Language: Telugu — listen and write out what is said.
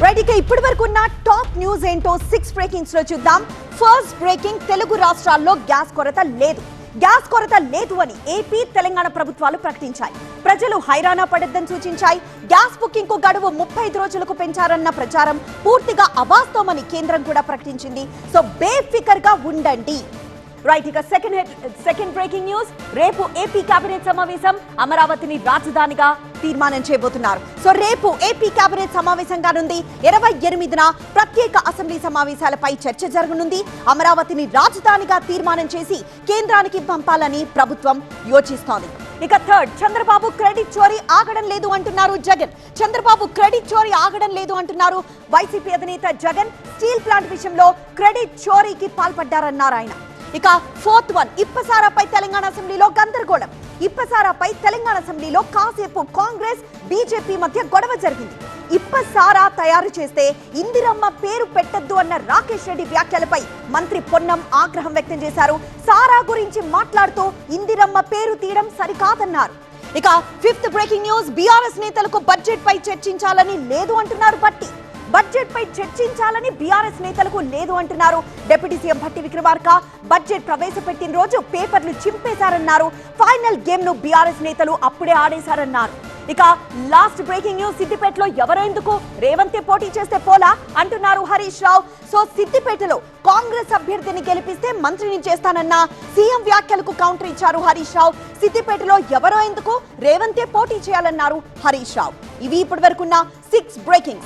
రైట్ ఇక ఇప్పటి వరకు ఉన్న టాప్ న్యూస్ ఏంటో 6 బ్రేకింగ్స్ లో చూద్దాం. ఫస్ట్ బ్రేకింగ్, తెలుగు రాష్ట్రాల్లో గ్యాస్ కొరత లేదు అని ఏపీ తెలంగాణ ప్రభుత్వాలు ప్రకటించాయి. ప్రజలు హైరాణ పడొద్దని సూచించాయి. గ్యాస్ బుకింగ్ కు గడువు 35 రోజులకు పెంచారన్న ప్రచారం పూర్తిగా అవాస్తవమని కేంద్రం కూడా ప్రకటించింది. సో బేఫికర్ గా ఉండండి. రైట్ ఇక సెకండ్ బ్రేకింగ్ న్యూస్, రేపు ఏపీ కేబినెట్ సమావేశం, అమరావతిని రాజధానిగా తీర్మానం చేయబోతున్నారు. సో రేపు ఏపీ కేబినెట్ సమావేశం కానుంది. 28న ప్రత్యేక అసెంబ్లీ సమావేశాలపై చర్చ జరగనుంది. అమరావతిని రాజధానిగా తీర్మానం చేసి కేంద్రానికి పంపాలని ప్రభుత్వం యోచిస్తోంది. ఇక థర్డ్, చంద్రబాబు క్రెడిట్ చోరీ ఆగడం లేదు అంటున్నారు జగన్. చంద్రబాబు క్రెడిట్ చోరీ ఆగడం లేదు అంటున్నారు వైసీపీ అధినేత జగన్. స్టీల్ ప్లాంట్ విషయంలో క్రెడిట్ చోరీకి పాల్పడ్డారన్నారు ఆయన. ఇక ఫోర్త్ వన్, ఇప్పసారాపై తెలంగాణ అసెంబ్లీలో గందరగోళం. ఇప్పసారాపై తెలంగాణ అసెంబ్లీలో కాసేపు కాంగ్రెస్ బీజేపీ మధ్య గొడవ జరిగింది. ఇప్పసారా తయారు చేస్తే ఇందిరమ్మ పేరు పెట్టద్దు అన్న రాకేష్ రెడ్డి వ్యాఖ్యలపై మంత్రి పొన్నం ఆగ్రహం వ్యక్తం చేశారు. సారా గురించి మాట్లాడుతూ ఇందిరమ్మ పేరు తీయడం సరికాదన్నారు. ఇక ఫిఫ్త్ బ్రేకింగ్ న్యూస్, బీఆర్ఎస్ నేతలకు బడ్జెట్ పై చర్చించాలని లేదు అంటున్నారు భట్టి. బడ్జెట్ పై చర్చించాలని బీఆర్ఎస్ నేతలకు లేదు అంటున్నారు deputy CM Bhatti Vikramarka. Budget ప్రవేశపెట్టిన రోజు పేపర్లు చింపేశారన్నారు. ఫైనల్ గేమ్ ను బీఆర్ఎస్ నేతలు అప్పుడే ఆడేశారన్నారు. ఇక లాస్ట్ బ్రేకింగ్ న్యూస్, సిద్దిపేటలో ఎవరో ఎందుకు, రేవంతే పోటీ చేస్తే పోలా అంటున్నారు హరీష్ రావు. సో సిద్దిపేటలో కాంగ్రెస్ అభ్యర్థిని గెలిపిస్తే మంత్రిని చేస్తానన్న సీఎం వ్యాఖ్యలకు కౌంటర్ ఇచ్చారు హరీష్ రావు. సిద్దిపేటలో ఎవరో ఎందుకు, రేవంతే పోటీ చేయాలన్నారు హరీష్ రావు. ఇవి ఇప్పటి వరకున్న 6 బ్రేకింగ్స్.